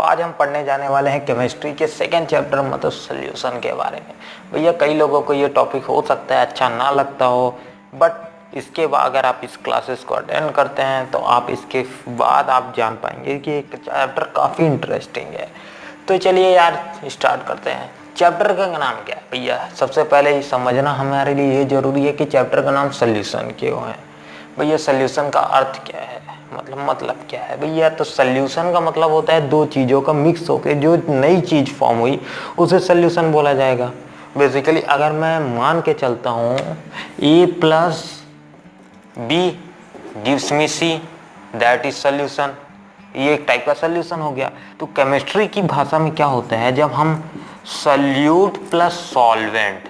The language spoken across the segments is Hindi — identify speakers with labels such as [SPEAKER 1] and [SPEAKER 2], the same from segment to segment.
[SPEAKER 1] आज हम पढ़ने जाने वाले हैं केमिस्ट्री के सेकेंड चैप्टर मतलब सोल्यूशन के बारे में। भैया कई लोगों को ये टॉपिक हो सकता है अच्छा ना लगता हो, बट इसके बाद अगर आप इस क्लासेस को अटेंड करते हैं तो आप इसके बाद आप जान पाएंगे कि एक चैप्टर काफ़ी इंटरेस्टिंग है। तो चलिए यार स्टार्ट करते हैं। चैप्टर का नाम क्या है भैया? सबसे पहले ये समझना हमारे लिए ये जरूरी है कि चैप्टर का नाम सोल्यूशन क्यों है। भैया सोल्यूशन का अर्थ क्या है, मतलब क्या है भैया? तो सोल्यूशन का मतलब होता है दो चीज़ों का मिक्स होकर जो नई चीज़ फॉर्म हुई उसे सोल्यूशन बोला जाएगा। बेसिकली अगर मैं मान के चलता हूँ A plus B gives me C, that is solution. ये एक टाइप का सोल्यूशन हो गया। तो केमिस्ट्री की भाषा में क्या होता है, जब हम सोल्यूट प्लस सॉल्वेंट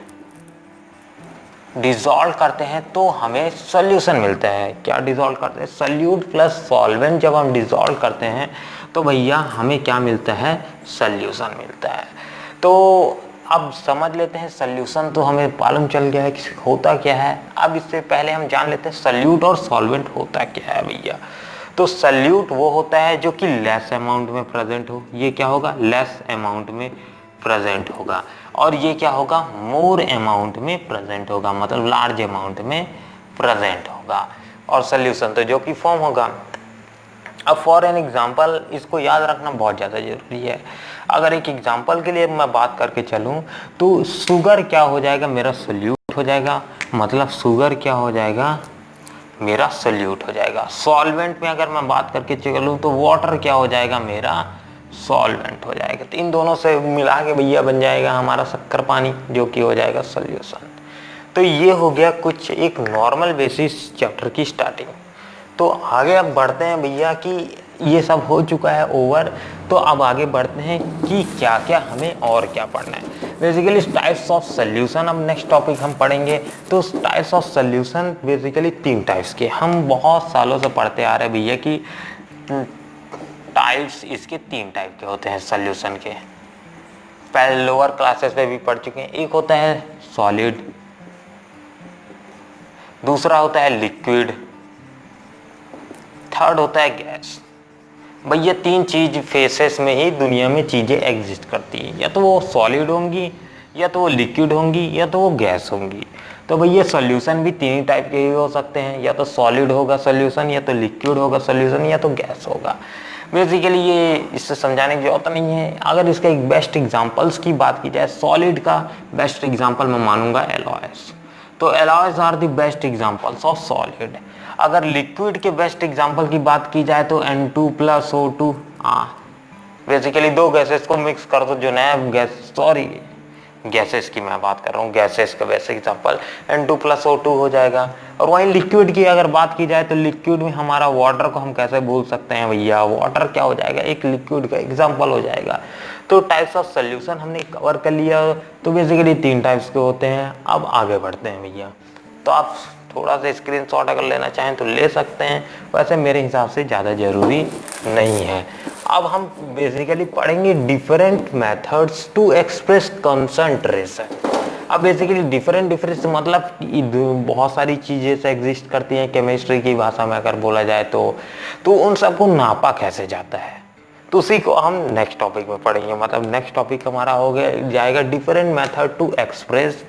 [SPEAKER 1] डिसॉल्व करते हैं तो हमें सॉल्यूशन मिलता है। क्या डिसॉल्व करते हैं? सोल्यूट प्लस सॉल्वेंट जब हम डिसॉल्व करते हैं तो भैया हमें क्या मिलता है? सॉल्यूशन मिलता है। तो अब समझ लेते हैं सॉल्यूशन तो हमें मालूम चल गया है कि होता क्या है। अब इससे पहले हम जान लेते हैं सोल्यूट और सॉल्वेंट होता क्या है भैया। तो सोल्यूट वो होता है जो कि लेस अमाउंट में प्रेजेंट हो। ये क्या होगा? लेस अमाउंट में प्रेजेंट होगा। और ये क्या होगा? मोर अमाउंट में प्रेजेंट होगा, मतलब लार्ज अमाउंट में प्रेजेंट होगा। और सोल्यूशन तो जो कि फॉर्म होगा। अब फॉर एन एग्जांपल इसको याद रखना बहुत ज़्यादा जरूरी है। अगर एक एग्जांपल के लिए मैं बात करके चलूँ तो शुगर क्या हो जाएगा? मेरा सोल्यूट हो जाएगा, मतलब शुगर क्या हो जाएगा? मेरा सोल्यूट हो जाएगा। सॉल्वेंट में अगर मैं बात करके चलूँ तो वाटर क्या हो जाएगा? मेरा सॉल्वेंट हो जाएगा। तो इन दोनों से मिला के भैया बन जाएगा हमारा शक्कर पानी, जो कि हो जाएगा सोल्यूशन। तो ये हो गया कुछ एक नॉर्मल बेसिस चैप्टर की स्टार्टिंग। तो आगे अब बढ़ते हैं भैया कि ये सब हो चुका है ओवर। तो अब आगे बढ़ते हैं कि क्या क्या हमें और क्या पढ़ना है। बेसिकली टाइप्स ऑफ सोल्यूशन अब नेक्स्ट टॉपिक हम पढ़ेंगे। तो types of solution basically 3 types के हम बहुत सालों से पढ़ते आ रहे हैं भैया कि टाइप्स इसके 3 टाइप के होते हैं सोल्यूशन के। पहले लोअर क्लासेस में भी पढ़ चुके हैं। एक होता है सॉलिड, दूसरा होता है लिक्विड, थर्ड होता है गैस। भैया 3 चीज फेसेस में ही दुनिया में चीजें एग्जिस्ट करती है, या तो वो सॉलिड होंगी, या तो वो लिक्विड होंगी, या तो वो गैस होंगी। तो भैया सॉल्यूशन भी 3 टाइप के ही हो सकते हैं, या तो सॉलिड होगा सॉल्यूशन, या तो लिक्विड होगा सॉल्यूशन, या तो गैस होगा। बेसिकली ये इससे समझाने की जरूरत नहीं है। अगर इसके एक बेस्ट एग्जांपल्स की बात की जाए, सॉलिड का बेस्ट एग्जांपल मैं मानूंगा एलॉयस। तो alloys are the best examples of solid. अगर लिक्विड के बेस्ट एग्जांपल की बात की जाए तो N2+O2। बेसिकली 2 गैसेस को मिक्स कर दो, जो नया गैस, सॉरी गैसेस की मैं बात कर रहा हूँ, गैसेस का बेस्ट एग्जांपल N2+O2 हो जाएगा। और वहीं लिक्विड की अगर बात की जाए तो लिक्विड में हमारा वाटर को हम कैसे भूल सकते हैं भैया? वाटर क्या हो जाएगा? एक लिक्विड का एग्जाम्पल हो जाएगा। तो टाइप्स ऑफ सोल्यूशन हमने कवर कर लिया। तो बेसिकली 3 टाइप्स के होते हैं। अब आगे बढ़ते हैं भैया। तो आप थोड़ा सा स्क्रीनशॉट अगर लेना चाहें तो ले सकते हैं, वैसे मेरे हिसाब से ज़्यादा ज़रूरी नहीं है। अब हम बेसिकली पढ़ेंगे different methods to express concentration. अब बेसिकली डिफरेंट मतलब बहुत सारी चीज़ें से एग्जिस्ट करती हैं केमिस्ट्री की भाषा में अगर बोला जाए तो उन सबको नापा कैसे जाता है, तो उसी को हम नेक्स्ट टॉपिक में पढ़ेंगे। मतलब नेक्स्ट टॉपिक हमारा हो गया जाएगा डिफरेंट मेथड टू एक्सप्रेस,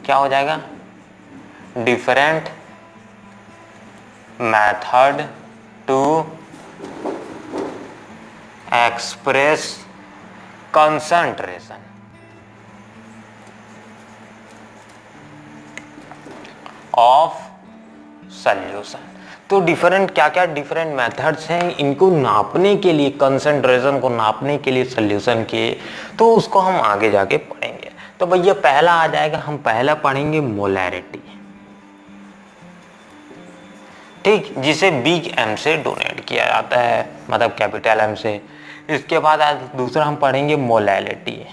[SPEAKER 1] क्या हो जाएगा? Different method to express concentration of solution. तो डिफरेंट क्या क्या डिफरेंट मेथड्स हैं इनको नापने के लिए, कंसंट्रेशन को नापने के लिए सॉल्यूशन के, तो उसको हम आगे जाके पढ़ेंगे। तो भैया पहला आ जाएगा, हम पहला पढ़ेंगे मोलैरिटी, ठीक, जिसे बिग एम से डोनेट किया जाता है, मतलब कैपिटल एम से। इसके बाद आज दूसरा हम पढ़ेंगे मोलैलिटी,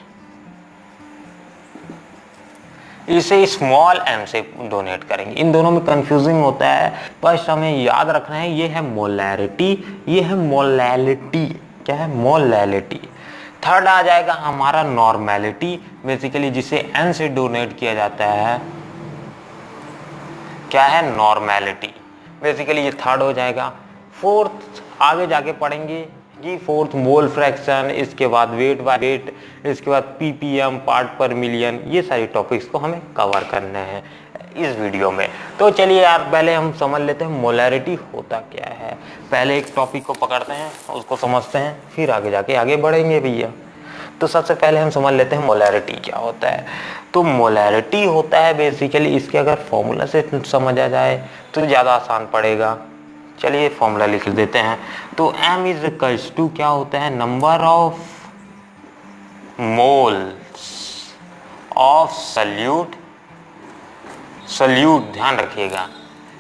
[SPEAKER 1] इसे स्मॉल एम से डोनेट करेंगे। इन दोनों में कंफ्यूजिंग होता है, फर्स्ट हमें याद रखना है ये है मोलैरिटी, ये है मोलैलिटी। क्या है? मोलैलिटी। थर्ड आ जाएगा हमारा नॉर्मेलिटी, बेसिकली जिसे एन से डोनेट किया जाता है। क्या है? नॉर्मेलिटी। बेसिकली ये थर्ड हो जाएगा। फोर्थ आगे जाके पढ़ेंगे की फोर्थ मोल फ्रैक्शन, इसके बाद वेट बाय वेट, इसके बाद ppm पार्ट पर मिलियन, ये सारी टॉपिक्स को हमें कवर करने हैं इस वीडियो में। तो चलिए यार पहले हम समझ लेते हैं मोलैरिटी होता क्या है। पहले एक टॉपिक को पकड़ते हैं, उसको समझते हैं, फिर आगे जाके आगे बढ़ेंगे भैया। तो सबसे पहले हम समझ लेते हैं मोलैरिटी क्या होता है। तो मोलैरिटी होता है बेसिकली, इसके अगर फॉर्मूला से समझा जाए तो ज़्यादा आसान पड़ेगा। चलिए फॉर्मूला लिख देते हैं। तो m इज इक्वल्स टू क्या होता है, number of moles of solute, solute ध्यान रखिएगा,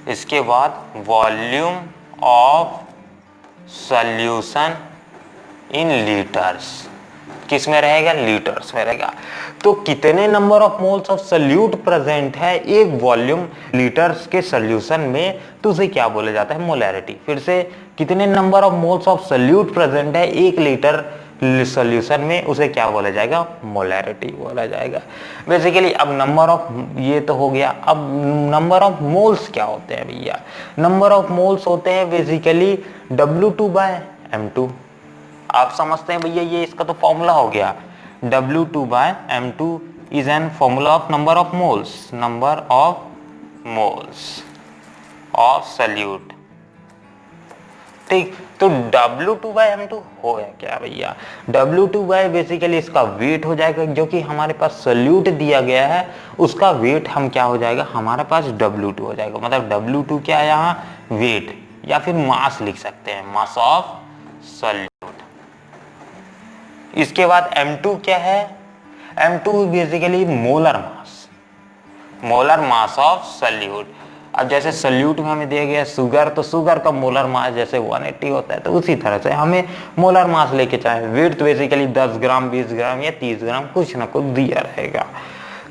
[SPEAKER 1] इसके बाद volume of solution in litres, किस में रहेगा, लीटर्स में रहेगा। तो कितने number of moles of solute present है एक वॉल्यूम लीटर्स के सॉल्यूशन में, तो उसे क्या बोला जाता है, मोलैरिटी। फिर से कितने number of moles of solute present है एक लीटर सॉल्यूशन में, उसे क्या बोला जाएगा, मोलैरिटी बोला जाएगा बेसिकली। अब नंबर ऑफ ये तो हो गया, अब नंबर ऑफ मोल्स क्या होते हैं भैया। नंबर ऑफ मोल्स होते हैं बेसिकली W2/M2। आप समझते हैं भैया, ये इसका तो फॉर्मूला हो गया, W2/M2 is an formula of number of moles, number of moles of salute. ठीक, तो W2/M2 हो गया क्या भैया, W2 बेसिकली इसका वेट हो जाएगा, जो कि हमारे पास सल्यूट दिया गया है उसका वेट हम क्या हो जाएगा, हमारे पास W2 हो जाएगा। मतलब W2 क्या है यहाँ, वेट या फिर मास लिख सकते हैं, मास ऑफ सल्यूट। इसके बाद M2 क्या है, M2 basically molar mass, molar mass of solute. अब जैसे सल्यूट में हमें दिया गया शुगर, तो शुगर का मोलर मास जैसे 180 होता है, तो उसी तरह से हमें मोलर मास लेके चाहे वेट तो बेसिकली 10 ग्राम 20 ग्राम या 30 ग्राम कुछ ना कुछ दिया रहेगा।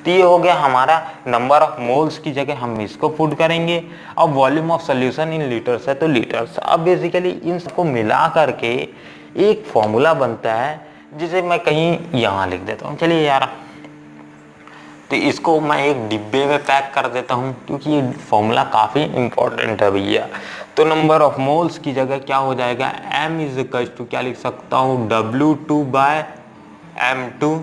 [SPEAKER 1] तो ये हो गया हमारा नंबर ऑफ मोल्स की जगह हम इसको पुट करेंगे। अब volume of solution in litres है तो लीटर्स। अब बेसिकली इन सबको मिला करके एक फॉर्मूला बनता है, जिसे मैं कहीं यहाँ लिख देता हूँ। चलिए यार, तो इसको मैं एक डिब्बे में पैक कर देता हूँ, क्योंकि ये फॉर्मूला काफ़ी इंपॉर्टेंट है भैया। तो नंबर ऑफ मोल्स की जगह क्या हो जाएगा, m इज इक्वल टू क्या लिख सकता हूँ, W2/M2।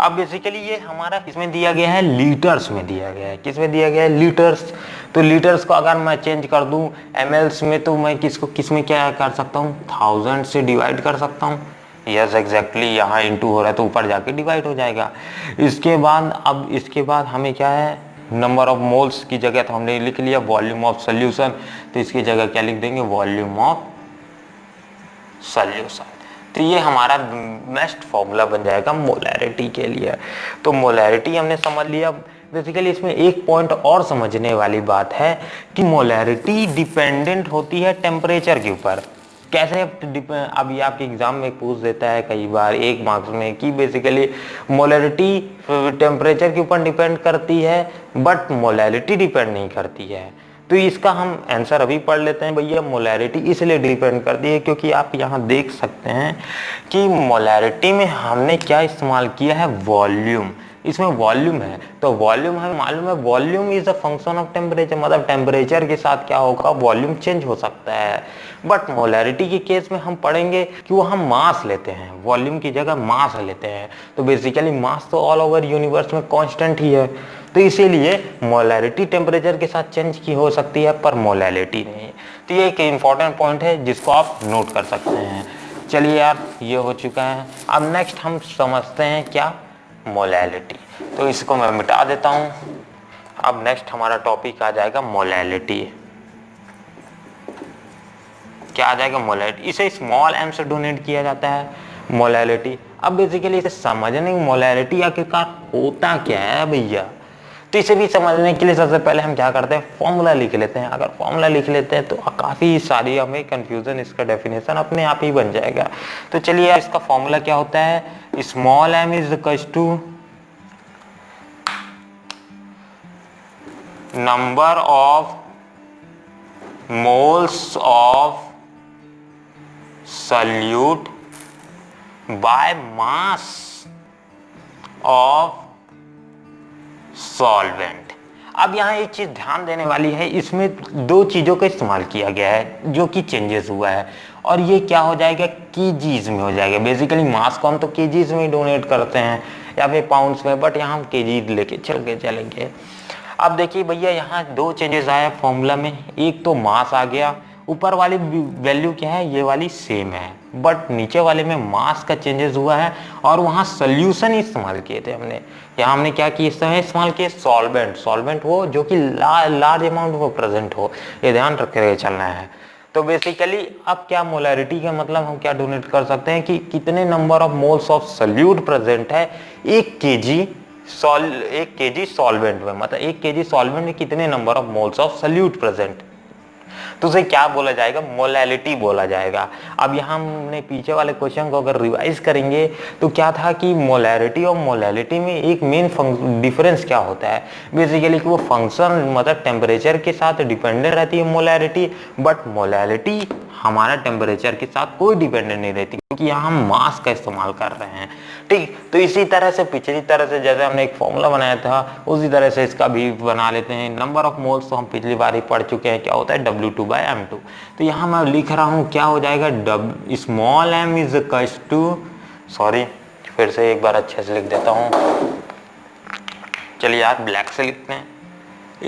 [SPEAKER 1] अब बेसिकली ये हमारा किसमें दिया गया है, लीटर्स में दिया गया है। किसमें दिया गया है, लीटर्स। तो लीटर्स को अगर मैं चेंज कर दूं mls में, तो मैं किसमें क्या कर सकता हूँ, 1000 से डिवाइड कर सकता हूँ। यस एग्जैक्टली, यहाँ इंटू हो रहा है तो ऊपर जाके डिवाइड हो जाएगा। इसके बाद अब इसके बाद हमें क्या है, नंबर ऑफ मोल्स की जगह तो हमने लिख लिया वॉल्यूम ऑफ सोल्यूशन, तो इसकी जगह क्या लिख देंगे, वॉल्यूम ऑफ सोल्यूशन। तो ये हमारा बेस्ट फॉर्मूला बन जाएगा मोलैरिटी के लिए। तो मोलैरिटी हमने समझ लिया। बेसिकली इसमें एक पॉइंट और समझने वाली बात है कि मोलैरिटी डिपेंडेंट होती है टेम्परेचर के ऊपर। कैसे, अभी आपके एग्जाम में पूछ देता है कई बार एक मार्क्स में कि बेसिकली मोलैरिटी टेम्परेचर के ऊपर डिपेंड करती है बट मोलैरिटी डिपेंड नहीं करती है। तो इसका हम आंसर अभी पढ़ लेते हैं भैया। मोलैरिटी इसलिए डिपेंड करती है क्योंकि आप यहाँ देख सकते हैं कि मोलैरिटी में हमने क्या इस्तेमाल किया है, वॉल्यूम। इसमें वॉल्यूम है, तो वॉल्यूम हमें मालूम है, volume is a function of temperature. मतलब टेम्परेचर के साथ क्या होगा, वॉल्यूम चेंज हो सकता है। बट मोलैरिटी के केस में हम पढ़ेंगे कि वो हम मास लेते हैं, वॉल्यूम की जगह मास लेते हैं। तो बेसिकली मास तो ऑल ओवर यूनिवर्स में कांस्टेंट ही है, तो इसीलिए मोलैरिटी टेम्परेचर के साथ चेंज की हो सकती है पर मोलैरिटी नहीं। तो ये एक इंपॉर्टेंट पॉइंट है जिसको आप नोट कर सकते हैं। चलिए यार, ये हो चुका है। अब नेक्स्ट हम समझते हैं क्या, मोलैलिटी। तो इसको मैं मिटा देता हूं। अब नेक्स्ट हमारा टॉपिक आ जाएगा मोलैलिटी। क्या आ जाएगा, मोलैलिटी। इसे स्मॉल m से डोनेट किया जाता है, मोलैलिटी। अब बेसिकली इसे समझने की मोलैलिटी आखिरकार होता क्या है भैया, तो इसे भी समझने के लिए सबसे पहले हम क्या करते हैं, फॉर्मूला लिख लेते हैं। अगर फॉर्मूला लिख लेते हैं तो काफ़ी सारी हमें कंफ्यूजन, इसका डेफिनेशन अपने आप ही बन जाएगा। तो चलिए, इसका फॉर्मूला क्या होता है, small m is equal to number of moles of solute by mass of solvent. अब यहाँ एक चीज ध्यान देने वाली है, इसमें दो चीजों का इस्तेमाल किया गया है जो कि चेंजेस हुआ है, और ये क्या हो जाएगा, केजीज में हो जाएगा। बेसिकली मास को हम तो केजीज में ही डोनेट करते हैं या फिर पाउंड्स में, बट यहाँ हम केजी लेके चलेंगे। अब देखिए भैया यहाँ दो चेंजेस आया फॉर्मूला में, एक तो मास आ गया, ऊपर वाली वैल्यू क्या है, ये वाली सेम है, बट नीचे वाले में मास का चेंजेस हुआ है, और वहाँ सोल्यूशन इस्तेमाल किए थे हमने। यहाँ हमने क्या किया, इस्तेमाल किए सॉल्वेंट वो जो कि लार्ज अमाउंट में प्रेजेंट हो, ये ध्यान रख के चलना है। तो बेसिकली अब क्या मोलैरिटी का मतलब हम क्या डोनेट कर सकते हैं कि कितने number of moles of solute present है एक केजी सॉल्वेंट में, मतलब एक केजी सॉल्वेंट में कितने number of moles of solute present, तो उसे क्या बोला जाएगा, मोलैलिटी बोला जाएगा। अब यहाँ हमने पीछे वाले क्वेश्चन को अगर रिवाइज करेंगे तो क्या था कि मोलैरिटी और मोलैलिटी में एक मेन डिफरेंस क्या होता है, बेसिकली कि वो फंक्शन मतलब टेम्परेचर के साथ डिपेंडेंट रहती है मोलैरिटी, बट मोलैलिटी हमारा टेम्परेचर के साथ कोई डिपेंडेंट नहीं रहती, क्योंकि यहाँ हम मास का इस्तेमाल कर रहे हैं। ठीक, तो इसी तरह से पिछली तरह से जैसे हमने एक फॉर्मूला बनाया था उसी तरह से इसका भी बना लेते हैं। नंबर ऑफ मोल्स तो हम पिछली बार ही पढ़ चुके हैं, क्या होता है W2/M2। तो यहाँ मैं लिख रहा हूँ क्या हो जाएगा, small m is equals to, sorry फिर से एक बार अच्छे से लिख देता हूँ, चलिए यार ब्लैक से लिखते हैं।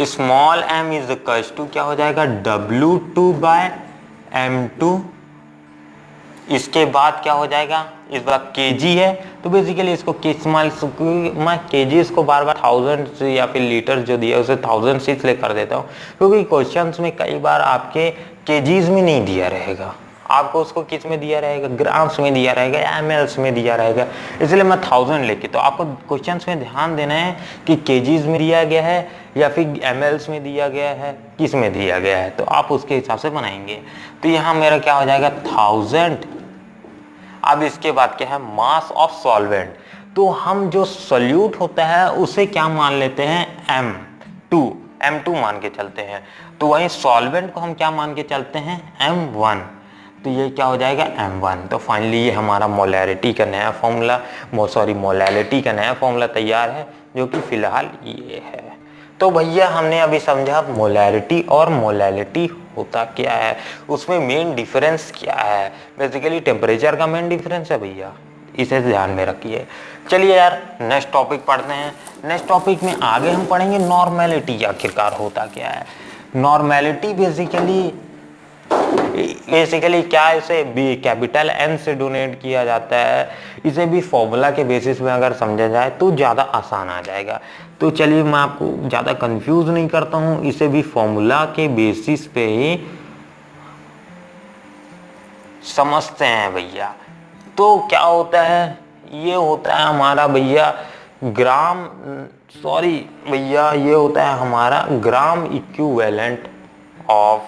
[SPEAKER 1] Small m is equals to क्या हो जाएगा, W2/M2। इसके बाद क्या हो जाएगा, इस बार केजी है तो बेसिकली इसको मैं केजीज को बार बार थाउजेंड या फिर लीटर जो दिया उसे थाउजेंड से इसलिए कर देता हूँ क्योंकि क्वेश्चंस में कई बार आपके केजीज में नहीं दिया रहेगा, आपको उसको किस में दिया रहेगा, ग्राम्स में दिया रहेगा या mls में दिया रहेगा, इसलिए मैं 1000 लेके, तो आपको क्वेश्चंस में ध्यान देना है कि केजीज में दिया गया है या फिर mls में दिया गया है, किस में दिया गया है, तो आप उसके हिसाब से बनाएंगे। तो यहाँ मेरा क्या हो जाएगा 1000। अब इसके बाद क्या है, मास ऑफ सॉल्वेंट, तो हम जो सोल्यूट होता है उसे क्या मान लेते हैं, M2 मान के चलते हैं, तो वहीं सॉल्वेंट को हम क्या मान के चलते हैं, M1, तो ये क्या हो जाएगा M1। तो फाइनली ये हमारा मोलैरिटी का नया फॉर्मूला, मोलैलिटी का नया फॉर्मूला तैयार है, जो कि फिलहाल ये है। तो भैया हमने अभी समझा मोलैरिटी और मोलैलिटी होता क्या है, उसमें मेन डिफरेंस क्या है, बेसिकली टेम्परेचर का मेन डिफरेंस है भैया, इसे ध्यान में रखिए। चलिए यार नेक्स्ट टॉपिक पढ़ते हैं। नेक्स्ट टॉपिक में आगे हम पढ़ेंगे नॉर्मेलिटी आखिरकार होता क्या है। नॉर्मेलिटी बेसिकली क्या, इसे भी कैपिटल N से डोनेट किया जाता है, इसे भी फॉर्मूला के बेसिस में अगर समझा जाए तो ज़्यादा आसान आ जाएगा। तो चलिए मैं आपको ज़्यादा कंफ्यूज नहीं करता हूँ, इसे भी फॉर्मूला के बेसिस पे ही समझते हैं भैया। तो क्या होता है, ये होता है हमारा भैया ये होता है हमारा gram equivalent of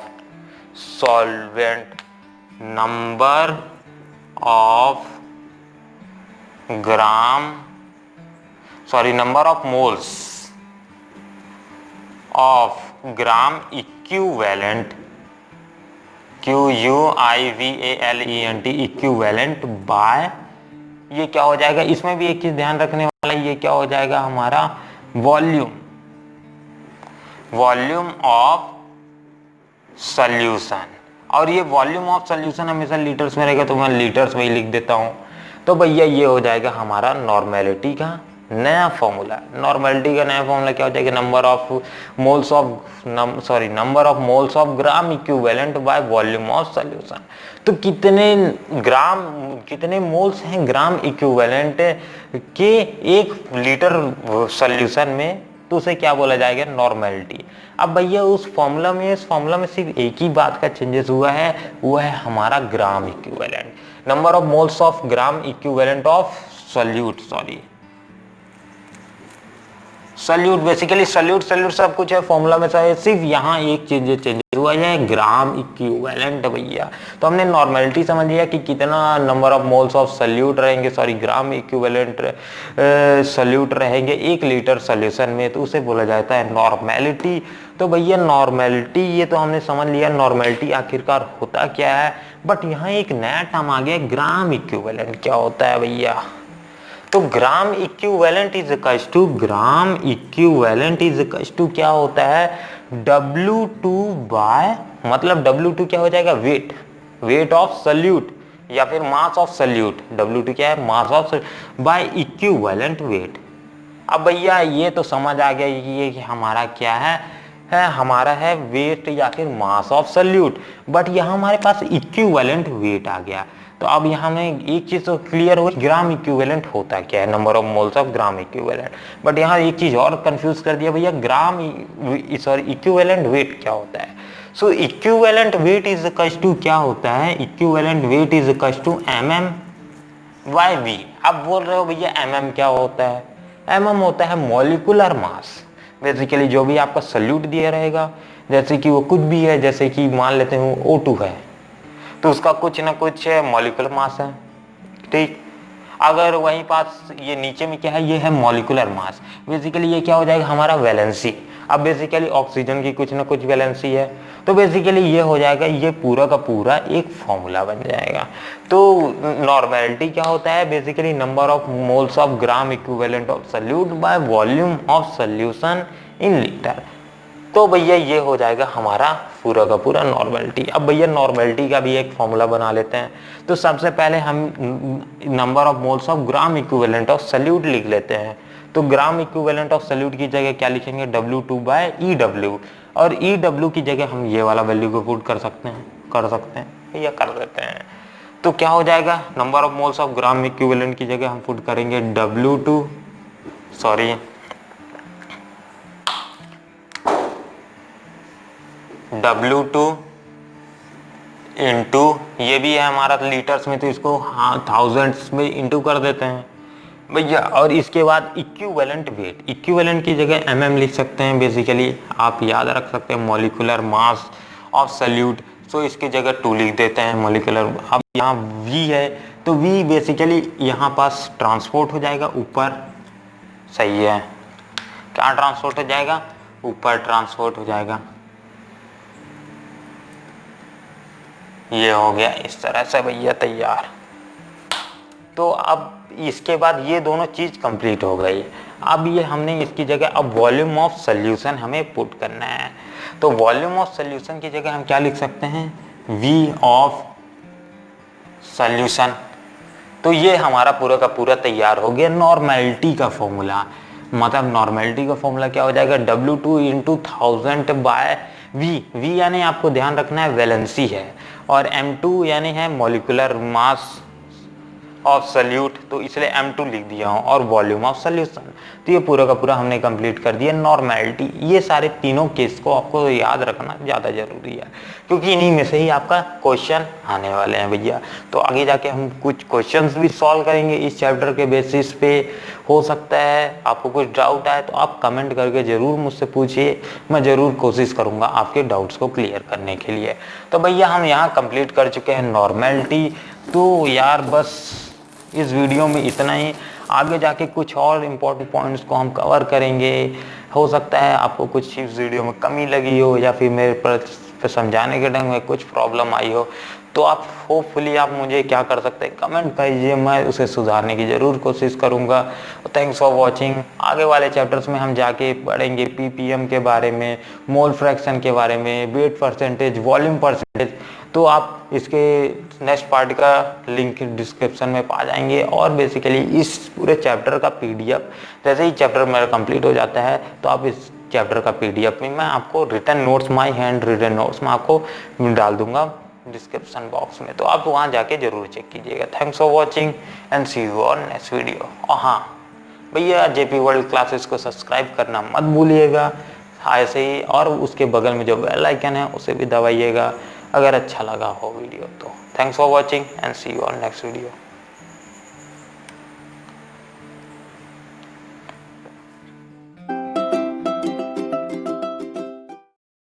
[SPEAKER 1] solvent, number of moles of gram equivalent, QUIVALENT equivalent by, ये क्या हो जाएगा, इसमें भी एक चीज ध्यान रखने वाला है, ये क्या हो जाएगा हमारा वॉल्यूम ऑफ सॉल्यूशन, और ये वॉल्यूम ऑफ सॉल्यूशन हमेशा लीटर्स में रहेगा तो मैं लीटर्स में ही लिख देता हूं। तो भैया ये हो जाएगा हमारा नॉर्मेलिटी का नया फॉर्मूला। नॉर्मेलिटी का नया फॉर्मूला क्या हो जाएगा, number of moles of gram equivalent by volume of solution. तो कितने मोल्स हैं ग्राम इक्विवेलेंट के एक लीटर सॉल्यूशन में, तो उसे क्या बोला जाएगा, नॉर्मेलिटी। अब भैया इस फॉर्मूला में सिर्फ एक ही बात का चेंजेस हुआ है, वो है हमारा gram equivalent, number of moles of gram equivalent of solute basically solute सब कुछ है फॉर्मूला में, सिर्फ यहाँ एक चेंजेस हुआ है, ग्राम इक्विवेलेंट भैया। तो हमने नॉर्मेलिटी समझ लिया कि कितना number of moles of solute रहेंगे, ग्राम इक्विवेलेंट सॉल्यूट रहेंगे एक लीटर सॉल्यूशन में, तो उसे बोला जाता है नॉर्मेलिटी। तो भैया नॉर्मेलिटी ये तो हमने समझ लिया, नॉर्मेलिटी आखिरकार होता क्या है, बट यहाँ एक नया टर्म आ गया ग्राम इक्विवेलेंट। क्या होता है भैया, तो gram equivalent is equals to क्या होता है, W2 बाय, मतलब W2 क्या हो जाएगा, वेट ऑफ सल्यूट या फिर मास ऑफ सल्यूट। W2 क्या है, mass of by equivalent weight. अब भैया ये तो समझ आ गया कि ये कि हमारा क्या है हमारा है वेट या फिर मास ऑफ सल्यूट, बट यहाँ हमारे पास इक्विवेलेंट वेट आ गया। तो अब यहाँ में एक चीज तो क्लियर हो, ग्राम इक्विवेलेंट होता क्या है, number of moles of gram equivalent. But यहाँ एक चीज और कंफ्यूज कर दिया भैया, इक्विवेलेंट वेट क्या होता है। So equivalent weight is equals to क्या होता है, equivalent weight is equals to MM/V। अब बोल रहे हो भैया MM क्या होता है, MM होता है मॉलिक्यूलर मास। बेसिकली जो भी आपका सल्यूट दिया रहेगा, जैसे कि वो कुछ भी है, जैसे कि मान लेते हैं O2 है, तो उसका कुछ ना कुछ मॉलिक्यूलर मास है, ठीक। अगर वहीं पास ये नीचे में क्या है, ये है मॉलिक्यूलर मास। बेसिकली ये क्या हो जाएगा, हमारा वैलेंसी। अब बेसिकली ऑक्सीजन की कुछ ना कुछ वैलेंसी है, तो बेसिकली ये हो जाएगा, ये पूरा का पूरा एक फॉर्मूला बन जाएगा। तो नॉर्मेलिटी क्या होता है, basically number of moles of gram equivalent of solute by volume of solution in litre. तो भैया ये हो जाएगा हमारा पूरा का पूरा नॉर्मेलिटी। अब भैया नॉर्मेलिटी का भी एक फॉर्मूला बना लेते हैं। तो सबसे पहले हम number of moles of gram equivalent of solute लिख लेते हैं। तो ग्राम इक्विवेलेंट ऑफ सल्यूट की जगह क्या लिखेंगे, W2 बाय EW, और EW की जगह हम ये वाला वैल्यू को पुट कर सकते हैं भैया, कर देते हैं। तो क्या हो जाएगा, number of moles of gram equivalent की जगह हम पुट करेंगे W2 इंटू, ये भी है हमारा लीटर्स में, तो इसको थाउजेंड्स में इंटू कर देते हैं भैया। और इसके बाद इक्विवेलेंट वेट, इक्विवेलेंट की जगह MM लिख सकते हैं। बेसिकली आप याद रख सकते हैं मॉलिक्यूलर मास ऑफ सल्यूट, सो इसकी जगह 2 लिख देते हैं मॉलिक्यूलर। अब यहाँ V है, तो V बेसिकली यहाँ पास ट्रांसपोर्ट हो जाएगा ऊपर, सही है, क्या ट्रांसपोर्ट हो जाएगा, ऊपर ट्रांसपोर्ट हो जाएगा। ये हो गया इस तरह से भैया तैयार। तो अब इसके बाद ये दोनों चीज कंप्लीट हो गई। अब ये हमने इसकी जगह अब वॉल्यूम ऑफ सॉल्यूशन हमें पुट करना है। तो वॉल्यूम ऑफ सॉल्यूशन की जगह हम क्या लिख सकते हैं, V ऑफ सॉल्यूशन। तो ये हमारा पूरा का पूरा तैयार हो गया नॉर्मेलिटी का फॉर्मूला। मतलब नॉर्मेलिटी का फॉर्मूला क्या हो जाएगा, W2 इंटू 1000 बाय V यानी आपको ध्यान रखना है वैलेंसी है, और M2 यानी है मॉलिक्यूलर मास ऑफ सल्यूट, तो इसलिए M2 लिख दिया हूँ, और वॉल्यूम ऑफ सॉल्यूशन। तो ये पूरा का पूरा हमने कंप्लीट कर दिया नॉर्मेलिटी। ये सारे तीनों केस को आपको याद रखना ज़्यादा जरूरी है, क्योंकि इन्हीं में से ही आपका क्वेश्चन आने वाले हैं भैया। तो आगे जाके हम कुछ क्वेश्चंस भी सॉल्व करेंगे इस चैप्टर के बेसिस पे। हो सकता है आपको कुछ डाउट आए तो आप कमेंट करके ज़रूर मुझसे पूछिए, मैं ज़रूर कोशिश करूँगा आपके डाउट्स को क्लियर करने के लिए। तो भैया हम यहाँ कंप्लीट कर चुके हैं नॉर्मेलिटी। तो यार बस इस वीडियो में इतना ही। आगे जाके कुछ और इम्पोर्टेंट पॉइंट्स को हम कवर करेंगे। हो सकता है आपको कुछ इस वीडियो में कमी लगी हो, या फिर मेरे पर समझाने के ढंग में कुछ प्रॉब्लम आई हो, तो आप होपफुली आप मुझे क्या कर सकते हैं, कमेंट कीजिए, मैं उसे सुधारने की ज़रूर कोशिश करूँगा। Thanks for watching. आगे वाले चैप्टर्स में हम जाके पढ़ेंगे PPM के बारे में, मोल फ्रैक्शन के बारे में, वेट परसेंटेज, वॉल्यूम परसेंटेज। तो आप इसके नेक्स्ट पार्ट का लिंक डिस्क्रिप्शन में पा जाएंगे। और बेसिकली इस पूरे चैप्टर का PDF, जैसे ही चैप्टर मेरा कंप्लीट हो जाता है, तो आप इस चैप्टर का PDF में मैं आपको written notes, my hand written notes में आपको डाल दूंगा डिस्क्रिप्शन बॉक्स में, तो आप वहाँ जाके जरूर चेक कीजिएगा। Thanks for watching and see you on next video. और हाँ भैया, JP वर्ल्ड क्लासेस को सब्सक्राइब करना मत भूलिएगा ऐसे ही, और उसके बगल में जो बेल आइकन है उसे भी दबाइएगा अगर अच्छा लगा हो वीडियो तो। Thanks for watching and see you on next video.